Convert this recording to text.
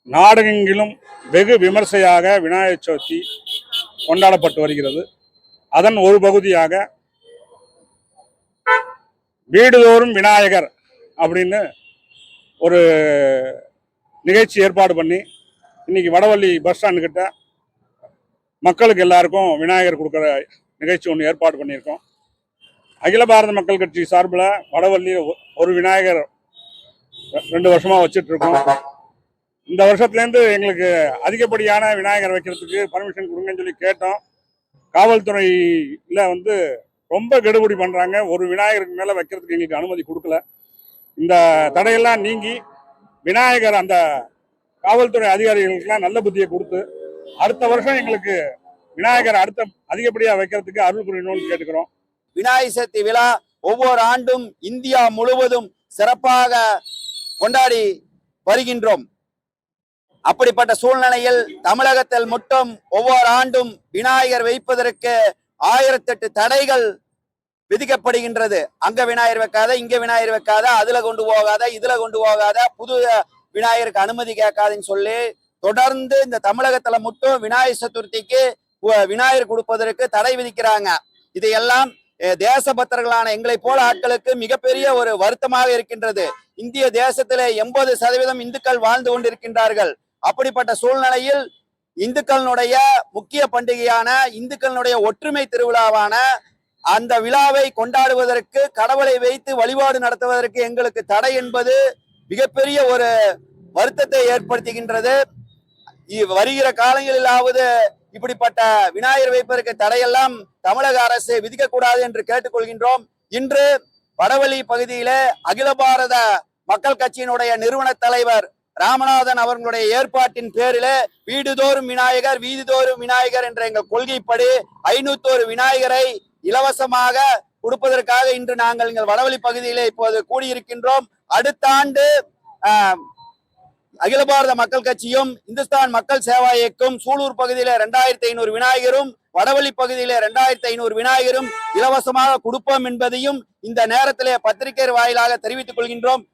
நாடெங்கிலும் வெகு விமர்சையாக விநாயகர் சதுர்த்தி கொண்டாடப்பட்டு வருகிறது. அதன் ஒரு பகுதியாக வீடுதோறும் விநாயகர் அப்படின்னு ஒரு நிகழ்ச்சி ஏற்பாடு பண்ணி இன்னைக்கு வடவள்ளி பஸ் ஸ்டாண்டு கிட்ட மக்களுக்கு எல்லாருக்கும் விநாயகர் கொடுக்குற நிகழ்ச்சி ஒன்று ஏற்பாடு பண்ணியிருக்கோம். அகில பாரத மக்கள் கட்சி சார்பில் வடவள்ளி ஒரு விநாயகர் 2 வருஷமா வச்சுட்டு இருக்கோம். இந்த வருஷத்துலேருந்து எங்களுக்கு அதிகப்படியான விநாயகர் வைக்கிறதுக்கு பர்மிஷன் கொடுங்கன்னு சொல்லி கேட்டோம். காவல்துறையில் ரொம்ப கெடுபிடி பண்ணுறாங்க. ஒரு விநாயகருக்கு மேலே வைக்கிறதுக்கு எங்களுக்கு அனுமதி கொடுக்கல. இந்த தடையெல்லாம் நீங்கி விநாயகர் அந்த காவல்துறை அதிகாரிகளுக்கெல்லாம் நல்ல புத்தியை கொடுத்து அடுத்த வருஷம் எங்களுக்கு விநாயகர் அதிகப்படியாக வைக்கிறதுக்கு அருள் புரியணும்னு கேட்டுக்கிறோம். விநாயகர் சதுர்த்தி விழா ஒவ்வொரு ஆண்டும் இந்தியா முழுவதும் சிறப்பாக கொண்டாடி வருகின்றோம். அப்படிப்பட்ட சூழ்நிலையில் தமிழகத்தில் மட்டும் ஒவ்வொரு ஆண்டும் விநாயகர் வைப்பதற்கு 1008 தடைகள் விதிக்கப்படுகின்றது. அங்க விநாயகர் வைக்காத, இங்க விநாயகர் வைக்காத, அதுல கொண்டு போகாத, இதுல கொண்டு போகாத, புது விநாயகருக்கு அனுமதி கேட்காதுன்னு சொல்லி தொடர்ந்து இந்த தமிழகத்துல மட்டும் விநாயகர் சதுர்த்திக்கு விநாயகர் கொடுப்பதற்கு தடை விதிக்கிறாங்க. இதையெல்லாம் தேசபக்தர்களான எங்களை போல ஆட்களுக்கு மிகப்பெரிய ஒரு வருத்தமாக இருக்கின்றது. இந்திய தேசத்திலே 80% இந்துக்கள் வாழ்ந்து கொண்டிருக்கின்றார்கள். அப்படிப்பட்ட சூழ்நிலையில் இந்துக்களுடைய முக்கிய பண்டிகையான இந்துக்களுடைய ஒற்றுமை திருவிழாவான அந்த விழாவை கொண்டாடுவதற்கு, கடவுளை வைத்து வழிபாடு நடத்துவதற்கு எங்களுக்கு தடை என்பது மிகப்பெரிய ஒரு வருத்தத்தை ஏற்படுத்துகின்றது. வருகிற காலங்களிலாவது இப்படிப்பட்ட விநாயகர் வைப்பதற்கு தடையெல்லாம் தமிழக அரசு விதிக்கக்கூடாது என்று கேட்டுக்கொள்கின்றோம். இன்று வடவள்ளி பகுதியிலே அகில பாரத மக்கள் கட்சியினுடைய நிறுவன தலைவர் ராமநாதன் அவர்களுடைய ஏற்பாட்டின் பேரிலே வீடுதோறும் விநாயகர், வீதிதோறும் விநாயகர் என்ற எங்கள் கொள்கைப்படி 501 விநாயகரை இலவசமாக கொடுப்பதற்காக இன்று நாங்கள் எங்கள் வடவள்ளி பகுதியிலே இப்போது கூடியிருக்கின்றோம். அடுத்த ஆண்டு அகில பாரத மக்கள் கட்சியும் இந்துஸ்தான் மக்கள் சேவா இயக்கம் சூலூர் பகுதியில 2500 விநாயகரும், வடவள்ளி பகுதியில 2500 விநாயகரும் இலவசமாக கொடுப்போம் என்பதையும் இந்த நேரத்திலே பத்திரிகை வாயிலாக தெரிவித்துக் கொள்கின்றோம்.